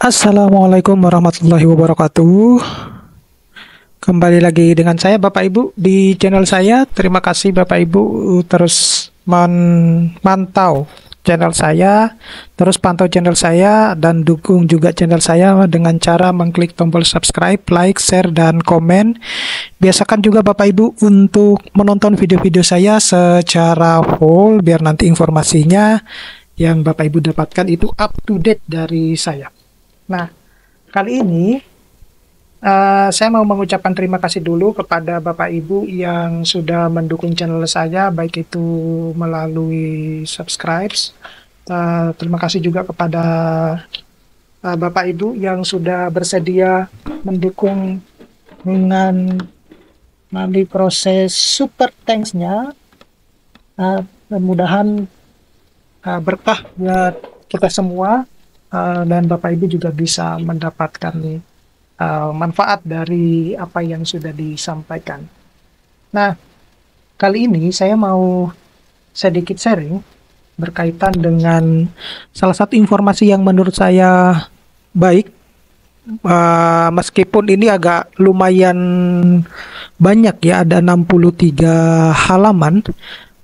Assalamualaikum warahmatullahi wabarakatuh. Kembali lagi dengan saya Bapak Ibu di channel saya. Terima kasih Bapak Ibu terus memantau channel saya, terus pantau channel saya dan dukung juga channel saya dengan cara mengklik tombol subscribe, like, share, dan komen. Biasakan juga Bapak Ibu untuk menonton video-video saya secara full biar nanti informasinya yang Bapak Ibu dapatkan itu up to date dari saya. Nah, kali ini saya mau mengucapkan terima kasih dulu kepada Bapak Ibu yang sudah mendukung channel saya, baik itu melalui subscribe. Terima kasih juga kepada Bapak Ibu yang sudah bersedia mendukung dengan melalui proses super thanks-nya. Mudah-mudahan berkah buat kita semua. Dan Bapak Ibu juga bisa mendapatkan manfaat dari apa yang sudah disampaikan. Nah, kali ini saya mau sedikit sharing berkaitan dengan salah satu informasi yang menurut saya baik, meskipun ini agak lumayan banyak ya, ada 63 halaman.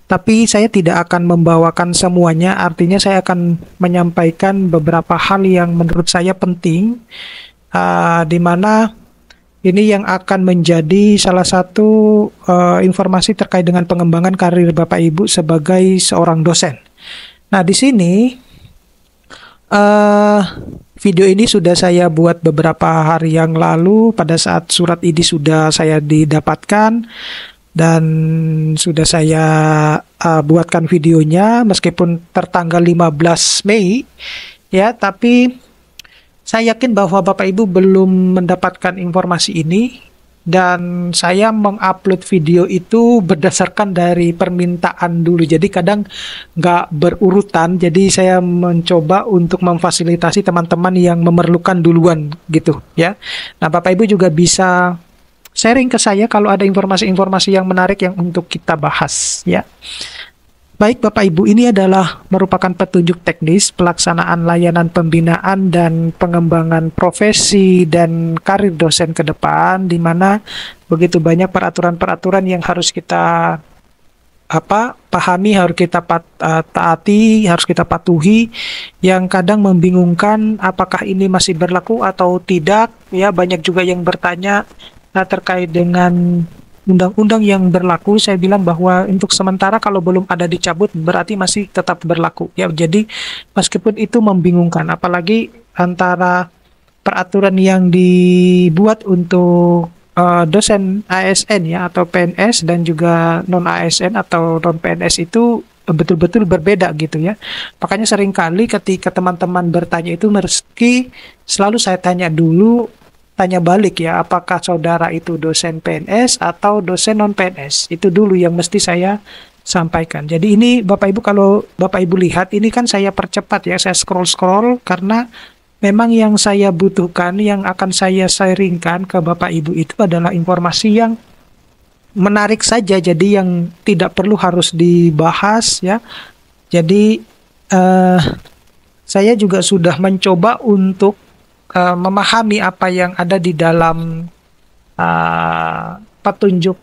Tapi saya tidak akan membawakan semuanya, artinya saya akan menyampaikan beberapa hal yang menurut saya penting, di mana ini yang akan menjadi salah satu informasi terkait dengan pengembangan karir Bapak Ibu sebagai seorang dosen. Nah, di sini video ini sudah saya buat beberapa hari yang lalu pada saat surat ini sudah saya didapatkan. Dan sudah saya buatkan videonya meskipun tertanggal 15 Mei ya, tapi saya yakin bahwa Bapak Ibu belum mendapatkan informasi ini dan saya mengupload video itu berdasarkan dari permintaan dulu. Jadi kadang nggak berurutan, jadi saya mencoba untuk memfasilitasi teman-teman yang memerlukan duluan gitu ya. Nah, Bapak Ibu juga bisa sharing ke saya kalau ada informasi-informasi yang menarik yang untuk kita bahas ya. Baik Bapak Ibu, ini adalah merupakan petunjuk teknis pelaksanaan layanan pembinaan dan pengembangan profesi dan karir dosen ke depan, di mana begitu banyak peraturan-peraturan yang harus kita pahami, harus kita taati, harus kita patuhi, yang kadang membingungkan apakah ini masih berlaku atau tidak ya. Banyak juga yang bertanya terkait dengan undang-undang yang berlaku. Saya bilang bahwa untuk sementara kalau belum ada dicabut berarti masih tetap berlaku ya. Jadi meskipun itu membingungkan, apalagi antara peraturan yang dibuat untuk dosen ASN ya atau PNS dan juga non ASN atau non PNS itu betul-betul berbeda gitu ya. Makanya seringkali ketika teman-teman bertanya itu meski selalu saya tanya balik ya, apakah saudara itu dosen PNS atau dosen non PNS? Itu dulu yang mesti saya sampaikan. Jadi ini Bapak Ibu, kalau Bapak Ibu lihat ini kan saya percepat ya, saya scroll karena memang yang saya butuhkan, yang akan saya sharingkan ke Bapak Ibu itu adalah informasi yang menarik saja, jadi yang tidak perlu harus dibahas ya. Jadi saya juga sudah mencoba untuk memahami apa yang ada di dalam petunjuk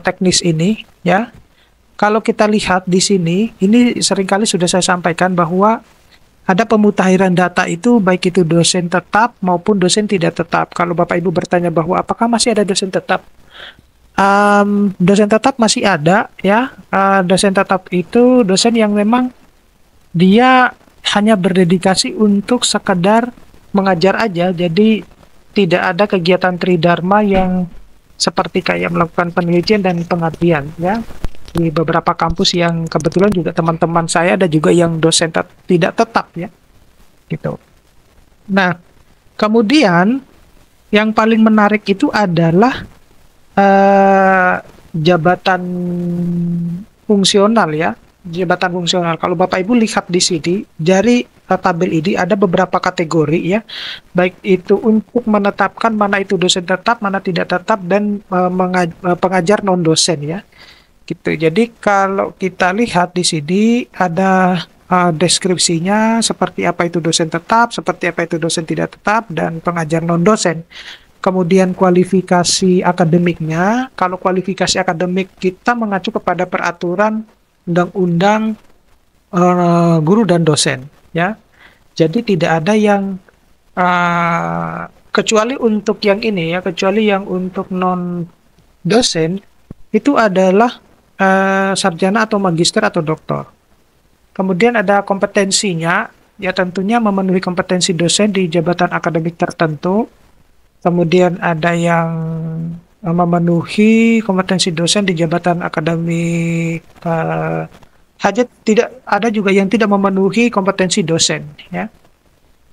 teknis ini ya. Kalau kita lihat di sini, ini seringkali sudah saya sampaikan bahwa ada pemutahiran data itu baik itu dosen tetap maupun dosen tidak tetap. Kalau Bapak Ibu bertanya bahwa apakah masih ada dosen tetap, dosen tetap masih ada ya. Dosen tetap itu dosen yang memang dia hanya berdedikasi untuk sekedar mengajar aja, jadi tidak ada kegiatan tridharma yang seperti kayak melakukan penelitian dan pengabdian ya. Di beberapa kampus yang kebetulan juga teman-teman saya ada juga yang dosen tidak tetap ya gitu. Nah, kemudian yang paling menarik itu adalah jabatan fungsional ya. Jabatan fungsional. Kalau Bapak Ibu lihat di sini dari tabel ini ada beberapa kategori ya, baik itu untuk menetapkan mana itu dosen tetap, mana tidak tetap, dan pengajar non dosen ya, gitu. Jadi kalau kita lihat di sini ada deskripsinya, seperti apa itu dosen tetap, seperti apa itu dosen tidak tetap, dan pengajar non-dosen. Kemudian kualifikasi akademiknya, kalau kualifikasi akademik kita mengacu kepada peraturan undang-undang guru dan dosen, ya. Jadi tidak ada yang kecuali untuk yang ini ya, kecuali yang untuk non dosen itu adalah sarjana atau magister atau doktor. Kemudian ada kompetensinya, ya tentunya memenuhi kompetensi dosen di jabatan akademik tertentu. Kemudian ada yang memenuhi kompetensi dosen di jabatan akademik hanya tidak ada juga yang tidak memenuhi kompetensi dosen, ya.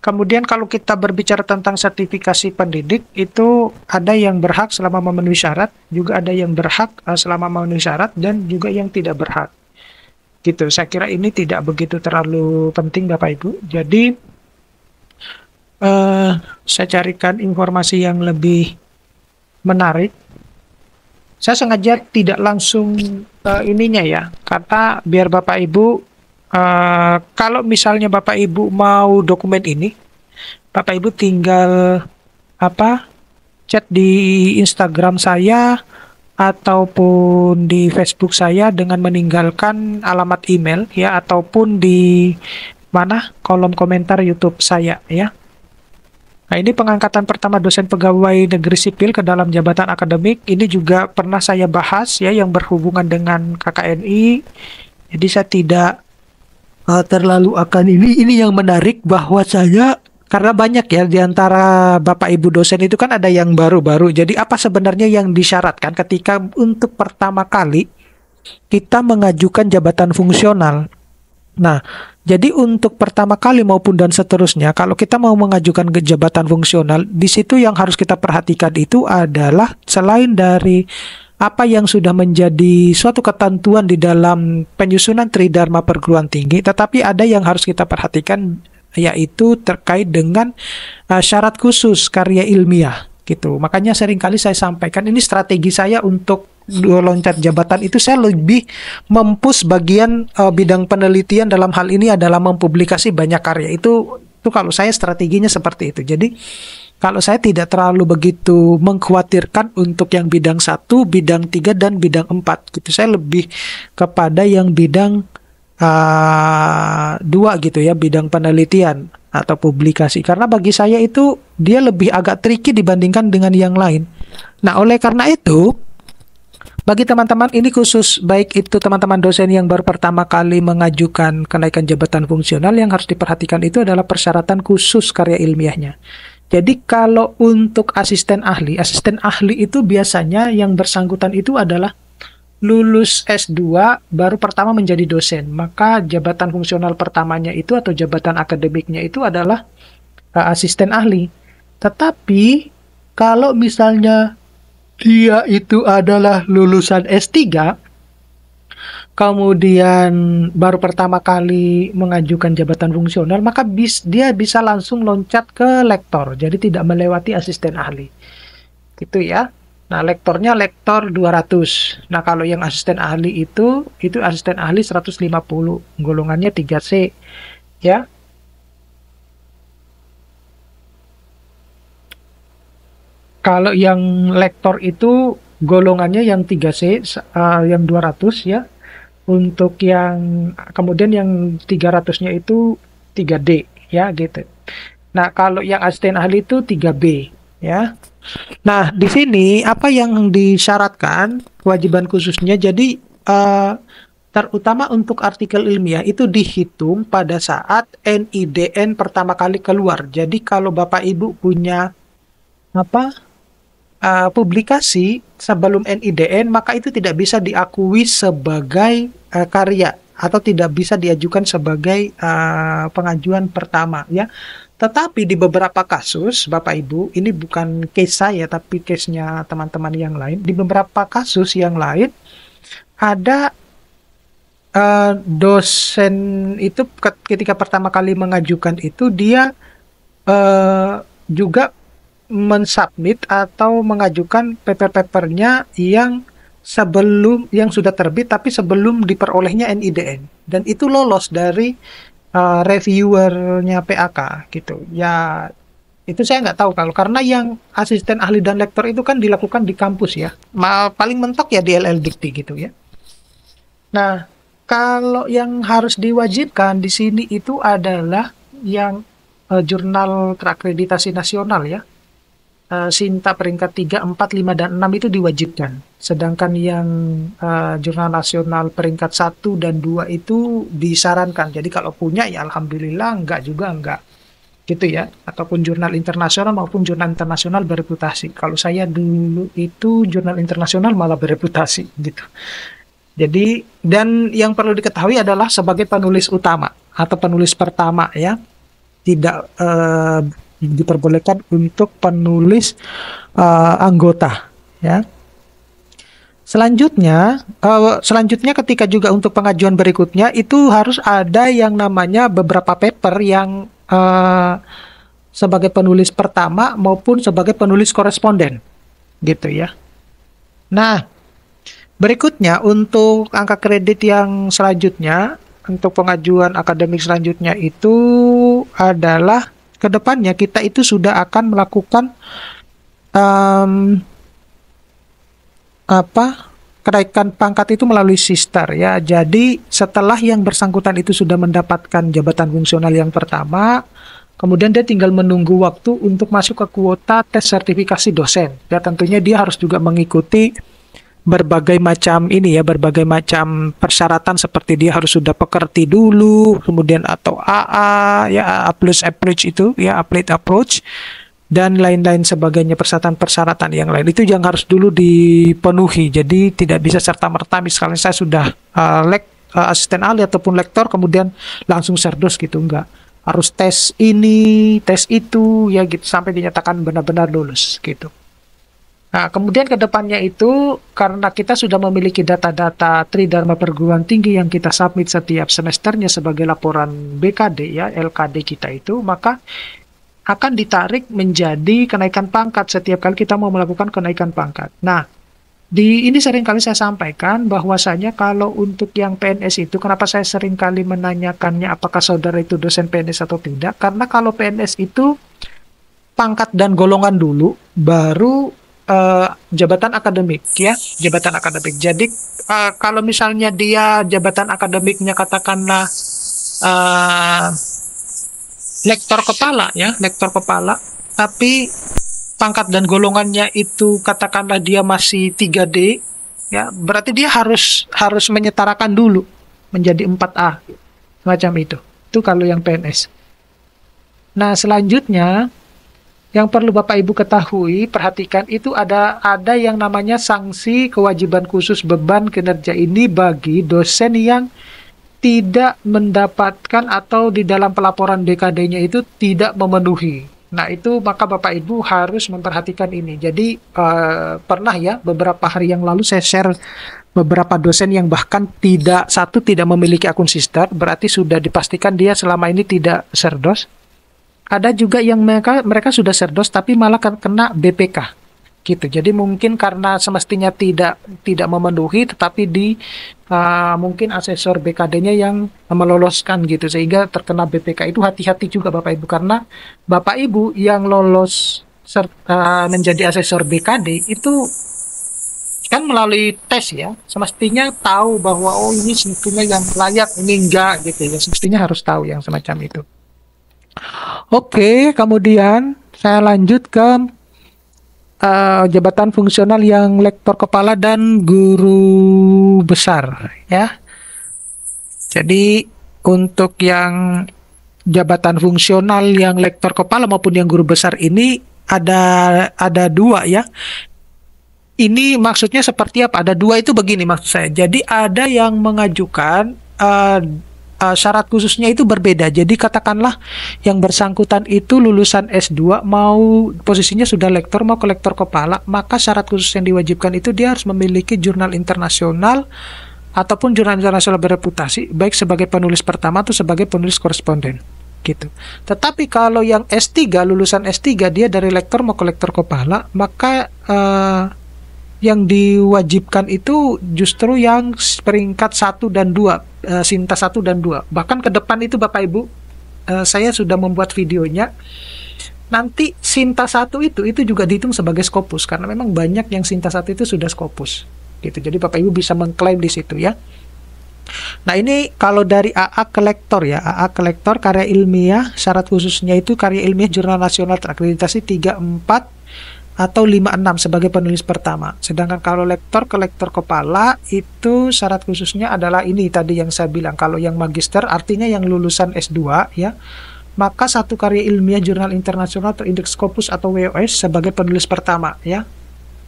Kemudian kalau kita berbicara tentang sertifikasi pendidik, itu ada yang berhak selama memenuhi syarat, juga ada yang berhak selama memenuhi syarat, dan juga yang tidak berhak. Gitu, saya kira ini tidak begitu terlalu penting Bapak Ibu. Jadi, saya carikan informasi yang lebih menarik. Saya sengaja tidak langsung ininya ya, karena biar Bapak Ibu kalau misalnya Bapak Ibu mau dokumen ini, Bapak Ibu tinggal chat di Instagram saya ataupun di Facebook saya dengan meninggalkan alamat email ya, ataupun di kolom komentar YouTube saya ya. Nah, ini pengangkatan pertama dosen pegawai negeri sipil ke dalam jabatan akademik. Ini juga pernah saya bahas ya, yang berhubungan dengan KKNI. Jadi saya tidak terlalu akan ini yang menarik bahwa saya, karena banyak ya di antara Bapak Ibu dosen itu kan ada yang baru-baru. Jadi apa sebenarnya yang disyaratkan ketika untuk pertama kali kita mengajukan jabatan fungsional? Nah, jadi untuk pertama kali maupun dan seterusnya, kalau kita mau mengajukan ke jabatan fungsional, di situ yang harus kita perhatikan itu adalah selain dari apa yang sudah menjadi suatu ketentuan di dalam penyusunan Tridharma perguruan tinggi, tetapi ada yang harus kita perhatikan, yaitu terkait dengan syarat khusus karya ilmiah gitu. Makanya seringkali saya sampaikan, ini strategi saya untuk loncat jabatan itu, saya lebih mempush bagian bidang penelitian, dalam hal ini adalah mempublikasi banyak karya. Itu kalau saya strateginya seperti itu. Jadi kalau saya tidak terlalu begitu mengkhawatirkan untuk yang bidang 1, bidang 3, dan bidang 4 gitu. Saya lebih kepada yang bidang 2 gitu ya, bidang penelitian atau publikasi. Karena bagi saya itu dia lebih agak tricky dibandingkan dengan yang lain. Nah, oleh karena itu, bagi teman-teman ini khusus, baik itu teman-teman dosen yang baru pertama kali mengajukan kenaikan jabatan fungsional, yang harus diperhatikan itu adalah persyaratan khusus karya ilmiahnya. Jadi kalau untuk asisten ahli itu biasanya yang bersangkutan itu adalah lulus S2 baru pertama menjadi dosen. Maka jabatan fungsional pertamanya itu atau jabatan akademiknya itu adalah asisten ahli. Tetapi kalau misalnya dia itu adalah lulusan S3, kemudian baru pertama kali mengajukan jabatan fungsional, maka dia bisa langsung loncat ke lektor, jadi tidak melewati asisten ahli. Gitu ya. Nah, lektornya lektor 200. Nah, kalau yang asisten ahli itu asisten ahli 150, golongannya 3C. Ya. Kalau yang lektor itu golongannya yang 3C, yang 200 ya. Untuk yang kemudian yang 300-nya itu 3D ya gitu. Nah, kalau yang asisten ahli itu 3B ya. Nah, di sini apa yang disyaratkan kewajiban khususnya, jadi terutama untuk artikel ilmiah itu dihitung pada saat NIDN pertama kali keluar. Jadi kalau Bapak Ibu punya publikasi sebelum NIDN, maka itu tidak bisa diakui sebagai karya atau tidak bisa diajukan sebagai pengajuan pertama ya. Tetapi di beberapa kasus, Bapak Ibu, ini bukan case saya tapi case-nya teman-teman yang lain. Di beberapa kasus yang lain ada dosen itu ketika pertama kali mengajukan itu dia juga mensubmit atau mengajukan paper-papernya yang sudah terbit tapi sebelum diperolehnya NIDN, dan itu lolos dari reviewernya PAK gitu. Ya itu saya nggak tahu kalau karena yang asisten ahli dan lektor itu kan dilakukan di kampus ya. Paling mentok ya di LLDikti gitu ya. Nah, kalau yang harus diwajibkan di sini itu adalah yang jurnal terakreditasi nasional ya. Sinta peringkat 3, 4, 5, dan 6 itu diwajibkan. Sedangkan yang jurnal nasional peringkat 1 dan 2 itu disarankan. Jadi kalau punya ya alhamdulillah, enggak juga enggak. Gitu ya. Ataupun jurnal internasional maupun jurnal internasional bereputasi. Kalau saya dulu itu jurnal internasional malah bereputasi gitu. Jadi, dan yang perlu diketahui adalah sebagai penulis utama atau penulis pertama ya, tidak diperbolehkan untuk penulis anggota ya. Selanjutnya ketika juga untuk pengajuan berikutnya itu harus ada yang namanya beberapa paper yang sebagai penulis pertama maupun sebagai penulis koresponden gitu ya. Nah, berikutnya untuk angka kredit yang selanjutnya untuk pengajuan akademik selanjutnya itu adalah kedepannya kita itu sudah akan melakukan kenaikan pangkat itu melalui sister ya. Jadi setelah yang bersangkutan itu sudah mendapatkan jabatan fungsional yang pertama, kemudian dia tinggal menunggu waktu untuk masuk ke kuota tes sertifikasi dosen. Ya tentunya dia harus juga mengikuti berbagai macam persyaratan seperti dia harus sudah pekerti dulu, kemudian atau AA ya, A plus approach itu ya, applied approach, dan lain-lain sebagainya, persyaratan-persyaratan yang lain itu yang harus dulu dipenuhi. Jadi tidak bisa serta-merta misalnya saya sudah asisten ahli ataupun lektor kemudian langsung serdos gitu, enggak. Harus tes ini, tes itu ya gitu sampai dinyatakan benar-benar lulus gitu. Nah, kemudian ke depannya itu, karena kita sudah memiliki data-data Tridharma Perguruan Tinggi yang kita submit setiap semesternya sebagai laporan BKD ya, LKD kita itu, maka akan ditarik menjadi kenaikan pangkat setiap kali kita mau melakukan kenaikan pangkat. Nah, ini sering kali saya sampaikan bahwasanya kalau untuk yang PNS itu, kenapa saya sering kali menanyakannya apakah saudara itu dosen PNS atau tidak, karena kalau PNS itu pangkat dan golongan dulu, baru jabatan akademik ya, jabatan akademik. Jadi kalau misalnya dia jabatan akademiknya katakanlah lektor kepala ya, lektor kepala, tapi pangkat dan golongannya itu katakanlah dia masih 3D ya, berarti dia harus menyetarakan dulu menjadi 4A semacam itu. Itu kalau yang PNS. Nah, selanjutnya yang perlu Bapak Ibu ketahui, perhatikan itu ada yang namanya sanksi kewajiban khusus beban kinerja ini bagi dosen yang tidak mendapatkan atau di dalam pelaporan BKD-nya itu tidak memenuhi. Nah, itu maka Bapak Ibu harus memperhatikan ini. Jadi pernah ya beberapa hari yang lalu saya share beberapa dosen yang bahkan tidak memiliki akun sister, berarti sudah dipastikan dia selama ini tidak serdos. Ada juga yang mereka sudah serdos tapi malah kena BPK gitu. Jadi mungkin karena semestinya tidak memenuhi, tetapi mungkin asesor BKD-nya yang meloloskan gitu sehingga terkena BPK. Itu hati-hati juga Bapak Ibu, karena Bapak Ibu yang lolos menjadi asesor BKD itu kan melalui tes ya, semestinya tahu bahwa oh ini sebetulnya yang layak, ini enggak gitu ya. Semestinya harus tahu yang semacam itu. Oke, kemudian saya lanjut ke jabatan fungsional yang lektor kepala dan guru besar ya. Jadi untuk yang jabatan fungsional yang lektor kepala maupun yang guru besar ini ada dua ya. Ini maksudnya seperti apa? Ada dua itu begini maksud saya. Jadi ada yang mengajukan syarat khususnya itu berbeda. Jadi katakanlah yang bersangkutan itu lulusan S2 mau posisinya sudah lektor mau ke lektor kepala, maka syarat khusus yang diwajibkan itu dia harus memiliki jurnal internasional ataupun jurnal internasional bereputasi baik sebagai penulis pertama atau sebagai penulis koresponden gitu. Tetapi kalau yang S3 lulusan S3 dia dari lektor mau ke lektor kepala, maka yang diwajibkan itu justru yang peringkat 1 dan 2, Sinta 1 dan 2. Bahkan ke depan itu Bapak Ibu, saya sudah membuat videonya. Nanti Sinta 1 itu juga dihitung sebagai Scopus, karena memang banyak yang Sinta 1 itu sudah Scopus gitu. Jadi Bapak Ibu bisa mengklaim di situ ya. Nah, ini kalau dari AA ke lektor ya. AA ke lektor karya ilmiah, syarat khususnya itu karya ilmiah jurnal nasional terakreditasi 34 atau 56 sebagai penulis pertama. Sedangkan kalau lektor ke lektor kepala itu syarat khususnya adalah ini tadi yang saya bilang. Kalau yang magister artinya yang lulusan S2 ya, maka satu karya ilmiah jurnal internasional terindeks Scopus atau WOS sebagai penulis pertama ya.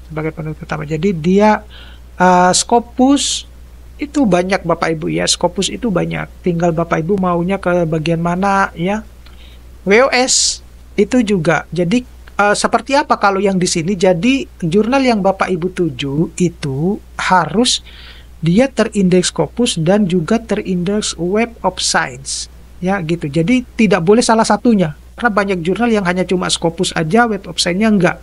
Sebagai penulis pertama. Jadi dia Scopus itu banyak Bapak Ibu ya. Scopus itu banyak. Tinggal Bapak Ibu maunya ke bagian mana ya. WOS itu juga. Jadi seperti apa kalau yang di sini? Jadi jurnal yang Bapak Ibu tuju itu harus dia terindeks Scopus dan juga terindeks Web of Science ya gitu. Jadi tidak boleh salah satunya, karena banyak jurnal yang hanya cuma Scopus aja, Web of Science-nya enggak.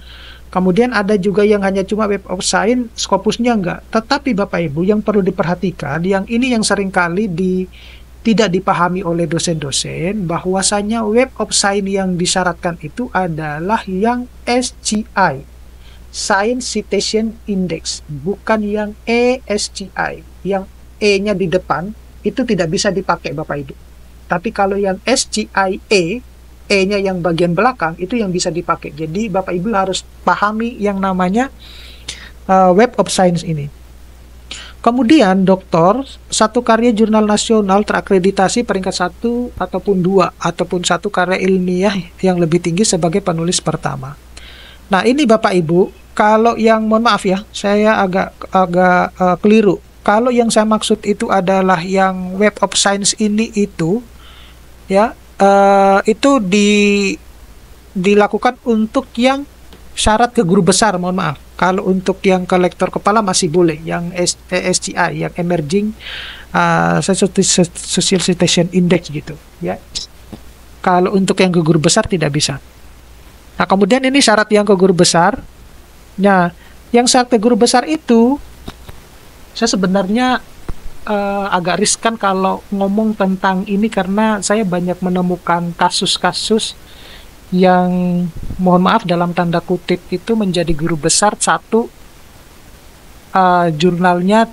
Kemudian ada juga yang hanya cuma Web of Science, Scopusnya enggak. Tetapi Bapak Ibu yang perlu diperhatikan, yang ini yang seringkali tidak dipahami oleh dosen-dosen, bahwasanya Web of Science yang disyaratkan itu adalah yang SCI, Science Citation Index, bukan yang ESCI. Yang E-nya di depan itu tidak bisa dipakai Bapak Ibu. Tapi kalau yang SCI E-nya yang bagian belakang itu yang bisa dipakai. Jadi Bapak Ibu harus pahami yang namanya Web of Science ini. Kemudian doktor, satu karya jurnal nasional terakreditasi peringkat 1 ataupun 2, ataupun satu karya ilmiah yang lebih tinggi sebagai penulis pertama. Nah, ini Bapak Ibu, kalau yang, mohon maaf ya, saya agak keliru. Kalau yang saya maksud itu adalah yang Web of Science ini itu, ya, itu dilakukan untuk yang syarat ke guru besar, mohon maaf. Kalau untuk yang ke lektor kepala masih boleh, yang SCI, yang Emerging Social Citation Index gitu, ya. Kalau untuk yang ke guru besar tidak bisa. Nah, kemudian ini syarat yang ke guru besar. Nah, yang syarat ke guru besar itu, saya sebenarnya agak riskan kalau ngomong tentang ini karena saya banyak menemukan kasus-kasus yang mohon maaf dalam tanda kutip itu menjadi guru besar, satu jurnalnya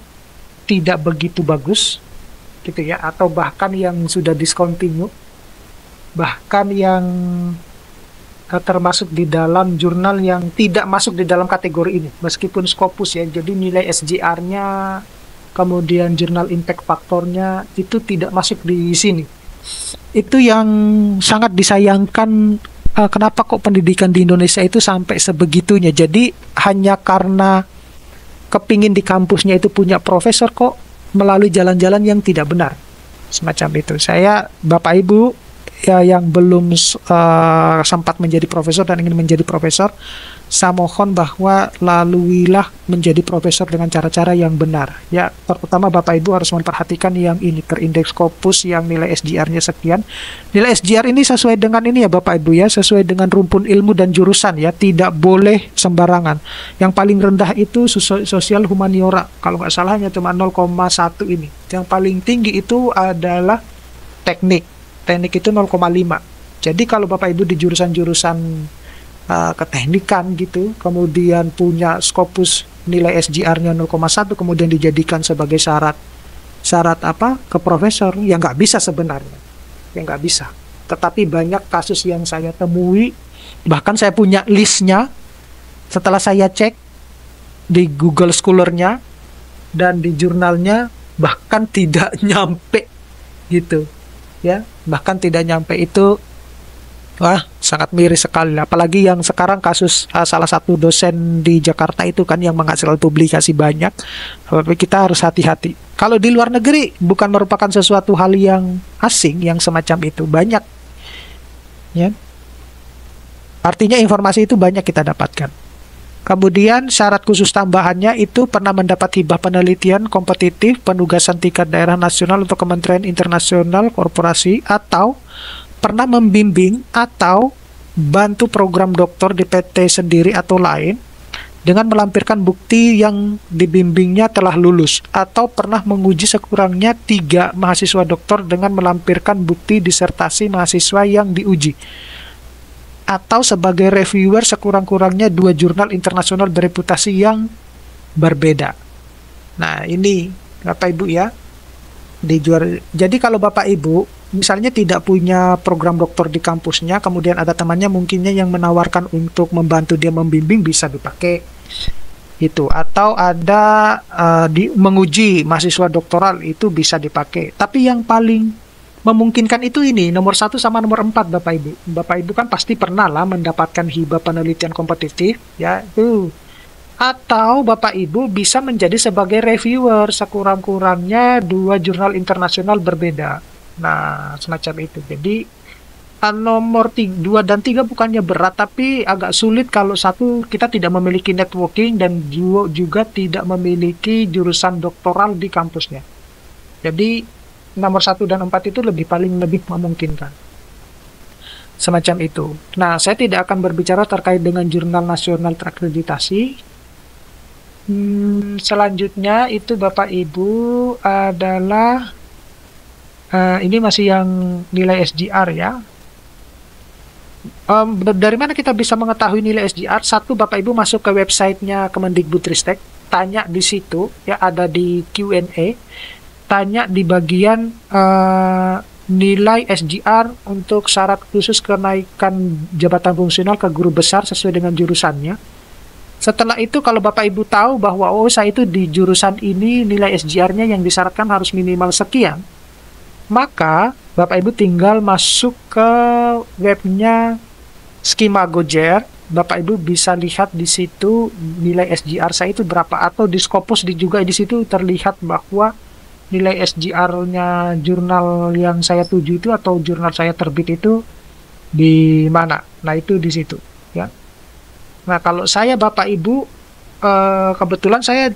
tidak begitu bagus gitu ya, atau bahkan yang sudah discontinue, bahkan yang termasuk di dalam jurnal yang tidak masuk di dalam kategori ini meskipun Scopus ya. Jadi nilai SJR-nya kemudian jurnal impact faktornya itu tidak masuk di sini. Itu yang sangat disayangkan. Kenapa kok pendidikan di Indonesia itu sampai sebegitunya? Jadi hanya karena kepingin di kampusnya itu punya profesor kok melalui jalan-jalan yang tidak benar. Semacam itu. Saya, Bapak Ibu ya, yang belum sempat menjadi profesor dan ingin menjadi profesor, saya mohon bahwa laluilah menjadi profesor dengan cara-cara yang benar. Ya, pertama Bapak Ibu harus memperhatikan yang ini terindeks Scopus yang nilai SJR-nya sekian. Nilai SJR ini sesuai dengan ini ya Bapak Ibu ya, sesuai dengan rumpun ilmu dan jurusan ya, tidak boleh sembarangan. Yang paling rendah itu sosial humaniora, kalau nggak salah hanya cuma 0,1 ini. Yang paling tinggi itu adalah teknik itu 0,5. Jadi kalau Bapak Ibu di jurusan-jurusan keteknikan gitu, kemudian punya Scopus nilai SJR-nya 0,1, kemudian dijadikan sebagai syarat apa ke profesor, yang nggak bisa sebenarnya, yang nggak bisa. Tetapi banyak kasus yang saya temui, bahkan saya punya listnya setelah saya cek di Google Scholar-nya dan di jurnalnya, bahkan tidak nyampe gitu ya, bahkan tidak nyampe. Itu wah, sangat miris sekali. Apalagi yang sekarang kasus salah satu dosen di Jakarta itu kan yang menghasilkan publikasi banyak. Tapi kita harus hati-hati. Kalau di luar negeri bukan merupakan sesuatu hal yang asing yang semacam itu, banyak. Ya. Artinya informasi itu banyak kita dapatkan. Kemudian syarat khusus tambahannya itu pernah mendapat hibah penelitian kompetitif penugasan tingkat daerah nasional untuk Kementerian Internasional Korporasi, atau pernah membimbing atau bantu program doktor di PT sendiri atau lain dengan melampirkan bukti yang dibimbingnya telah lulus atau pernah menguji sekurangnya 3 mahasiswa doktor dengan melampirkan bukti disertasi mahasiswa yang diuji, atau sebagai reviewer sekurang-kurangnya 2 jurnal internasional bereputasi yang berbeda. Nah, ini Bapak Ibu ya. Jadi kalau Bapak Ibu misalnya tidak punya program doktor di kampusnya, kemudian ada temannya mungkinnya yang menawarkan untuk membantu dia membimbing, bisa dipakai itu. Atau ada menguji mahasiswa doktoral, itu bisa dipakai. Tapi yang paling memungkinkan itu ini, nomor 1 sama nomor 4 Bapak Ibu. Bapak Ibu kan pasti pernah lah mendapatkan hibah penelitian kompetitif, ya itu. Atau Bapak Ibu bisa menjadi sebagai reviewer sekurang-kurangnya 2 jurnal internasional berbeda. Nah, semacam itu. Jadi nomor 2 dan 3 bukannya berat, tapi agak sulit kalau satu kita tidak memiliki networking dan juga tidak memiliki jurusan doktoral di kampusnya. Jadi nomor 1 dan 4 itu paling lebih memungkinkan. Semacam itu. Nah, saya tidak akan berbicara terkait dengan jurnal nasional terakreditasi. Selanjutnya itu Bapak Ibu adalah ini masih yang nilai SGR ya. Dari mana kita bisa mengetahui nilai SGR? Satu, Bapak Ibu masuk ke websitenya Kemendikbudristek, tanya di situ ya, ada di Q&A, tanya di bagian nilai SGR untuk syarat khusus kenaikan jabatan fungsional ke guru besar sesuai dengan jurusannya. Setelah itu kalau Bapak Ibu tahu bahwa saya itu di jurusan ini nilai SGR-nya yang disyaratkan harus minimal sekian, maka Bapak Ibu tinggal masuk ke webnya Skimagojer. Bapak Ibu bisa lihat di situ nilai SGR saya itu berapa, atau di Scopus juga di situ terlihat bahwa nilai SGR-nya jurnal yang saya tuju itu atau jurnal saya terbit itu di mana. Nah, itu di situ ya. Nah, kalau saya Bapak Ibu kebetulan saya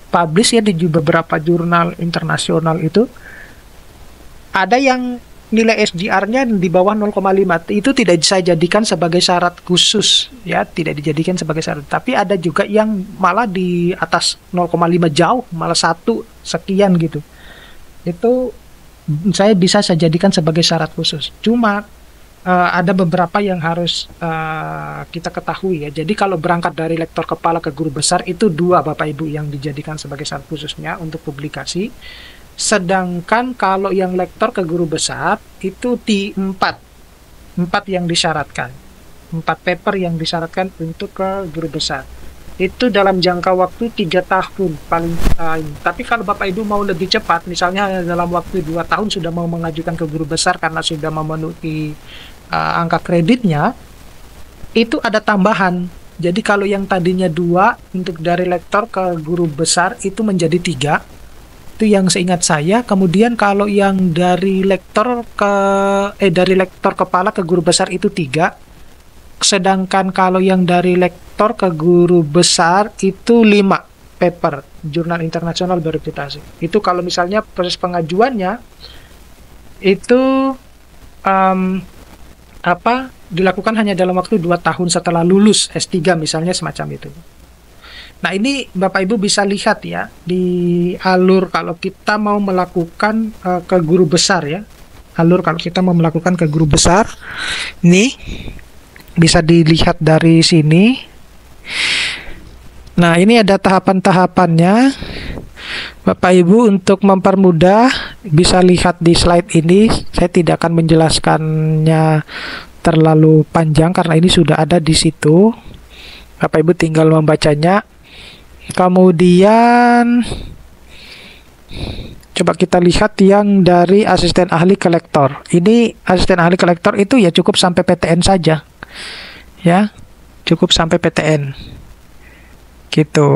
publish ya di beberapa jurnal internasional itu, ada yang nilai SGR-nya di bawah 0,5. Itu tidak saya jadikan sebagai syarat khusus ya, tidak dijadikan sebagai syarat. Tapi ada juga yang malah di atas 0,5 jauh, malah 1 sekian gitu. Itu saya jadikan sebagai syarat khusus. Cuma ada beberapa yang harus kita ketahui ya. Jadi kalau berangkat dari lektor kepala ke guru besar itu 2 Bapak Ibu yang dijadikan sebagai syarat khususnya untuk publikasi. Sedangkan kalau yang lektor ke guru besar itu 4 yang disyaratkan. 4 paper yang disyaratkan untuk ke guru besar. Itu dalam jangka waktu 3 tahun paling tapi kalau Bapak Ibu mau lebih cepat, misalnya dalam waktu 2 tahun sudah mau mengajukan ke guru besar karena sudah memenuhi angka kreditnya, itu ada tambahan. Jadi kalau yang tadinya 2 untuk dari lektor ke guru besar itu menjadi 3. Itu yang seingat saya. Kemudian kalau yang dari lektor kepala ke guru besar itu 3. Sedangkan kalau yang dari lektor ke guru besar itu 5 paper jurnal internasional bereputasi. Itu kalau misalnya proses pengajuannya itu dilakukan hanya dalam waktu 2 tahun setelah lulus S3 misalnya, semacam itu. Nah, ini Bapak Ibu bisa lihat ya di alur kalau kita mau melakukan ke guru besar ya. Alur kalau kita mau melakukan ke guru besar ini bisa dilihat dari sini. Nah, ini ada tahapan-tahapannya. Bapak Ibu untuk mempermudah bisa lihat di slide ini. Saya tidak akan menjelaskannya terlalu panjang karena ini sudah ada di situ. Bapak Ibu tinggal membacanya. Kemudian coba kita lihat yang dari asisten ahli ke lektor. Ini asisten ahli ke lektor itu ya cukup sampai PTN saja. Ya, cukup sampai PTN. Gitu.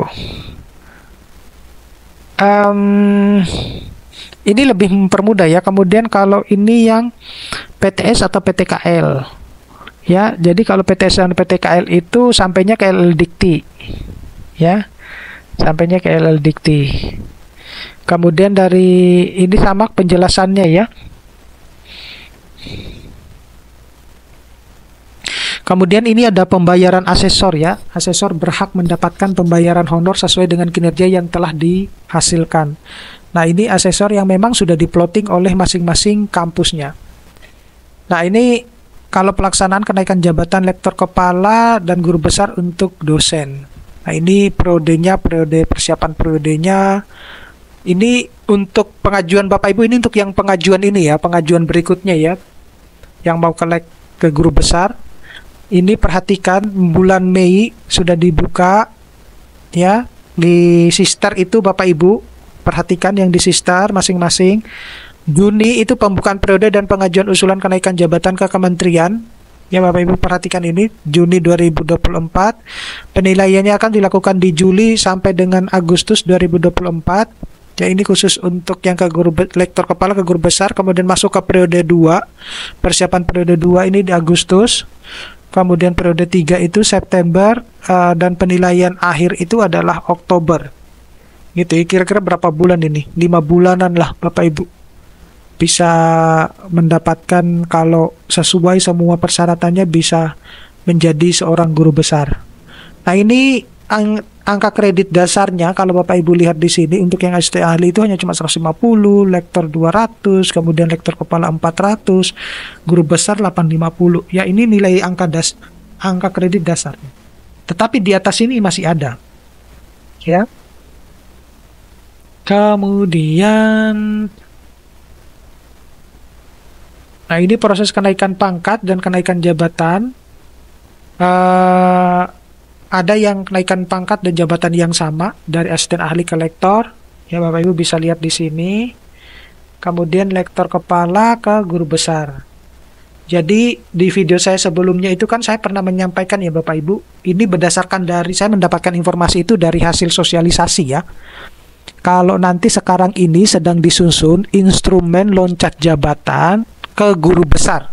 Ini lebih mempermudah ya. Kemudian kalau ini yang PTS atau PTKL. Ya, jadi kalau PTS dan PTKL itu sampainya ke LL Dikti. Ya. Sampainya ke LL Dikti. Kemudian dari ini sama penjelasannya ya. Kemudian ini ada pembayaran asesor ya. Asesor berhak mendapatkan pembayaran honor sesuai dengan kinerja yang telah dihasilkan. Nah, ini asesor yang memang sudah diplotting oleh masing-masing kampusnya. Nah, ini kalau pelaksanaan kenaikan jabatan lektor kepala dan guru besar untuk dosen. Nah, ini periodenya, periode persiapan periodenya. Ini untuk pengajuan Bapak Ibu, ini untuk yang pengajuan ini ya, pengajuan berikutnya ya. Yang mau ke guru besar. Ini perhatikan bulan Mei sudah dibuka ya di sister itu Bapak Ibu, perhatikan yang di sister masing-masing. Juni itu pembukaan periode dan pengajuan usulan kenaikan jabatan ke kementerian. Ya Bapak Ibu perhatikan ini Juni 2024. Penilaiannya akan dilakukan di Juli sampai dengan Agustus 2024. Ya ini khusus untuk yang ke lektor kepala ke guru besar. Kemudian masuk ke periode 2. Persiapan periode 2 ini di Agustus. Kemudian periode 3 itu September, dan penilaian akhir itu adalah Oktober. Gitu ya, kira-kira berapa bulan ini? 5 bulanan lah Bapak Ibu. Bisa mendapatkan kalau sesuai semua persyaratannya bisa menjadi seorang guru besar. Nah, ini angka kredit dasarnya kalau Bapak Ibu lihat di sini untuk yang ST ahli itu hanya cuma 150, lektor 200, kemudian lektor kepala 400, guru besar 850. Ya ini nilai angka kredit dasarnya. Tetapi di atas ini masih ada. Ya. Kemudian nah ini proses kenaikan pangkat dan kenaikan jabatan. Ada yang kenaikan pangkat dan jabatan yang sama dari asisten ahli ke lektor. Ya Bapak Ibu bisa lihat di sini. Kemudian lektor kepala ke guru besar. Jadi di video saya sebelumnya itu kan saya pernah menyampaikan ya Bapak Ibu. Ini berdasarkan dari saya mendapatkan informasi itu dari hasil sosialisasi ya. Kalau nanti sekarang ini sedang disusun instrumen loncat jabatan ke guru besar.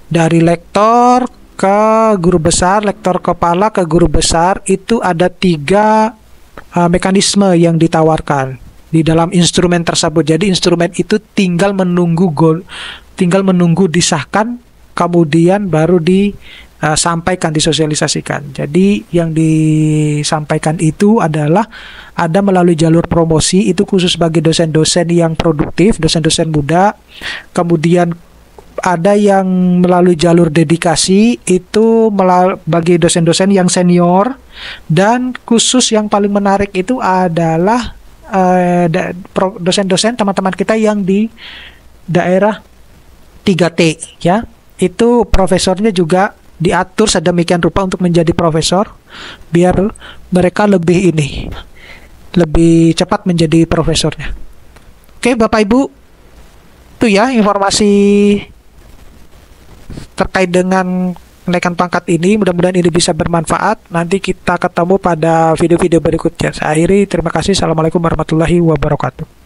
Dari lektor ke guru besar, lektor kepala ke guru besar, itu ada 3 mekanisme yang ditawarkan di dalam instrumen tersebut. Jadi instrumen itu tinggal menunggu disahkan, kemudian baru disampaikan, disosialisasikan. Jadi yang disampaikan itu adalah ada melalui jalur promosi, itu khusus bagi dosen-dosen yang produktif, dosen-dosen muda. Kemudian ada yang melalui jalur dedikasi, itu bagi dosen-dosen yang senior. Dan khusus yang paling menarik itu adalah dosen-dosen teman-teman kita yang di daerah 3T ya. Itu profesornya juga diatur sedemikian rupa untuk menjadi profesor biar mereka lebih cepat menjadi profesornya. Oke Bapak Ibu, itu ya informasi terkait dengan kenaikan pangkat ini. Mudah-mudahan ini bisa bermanfaat. Nanti kita ketemu pada video-video berikutnya. Saya akhiri, terima kasih. Assalamualaikum warahmatullahi wabarakatuh.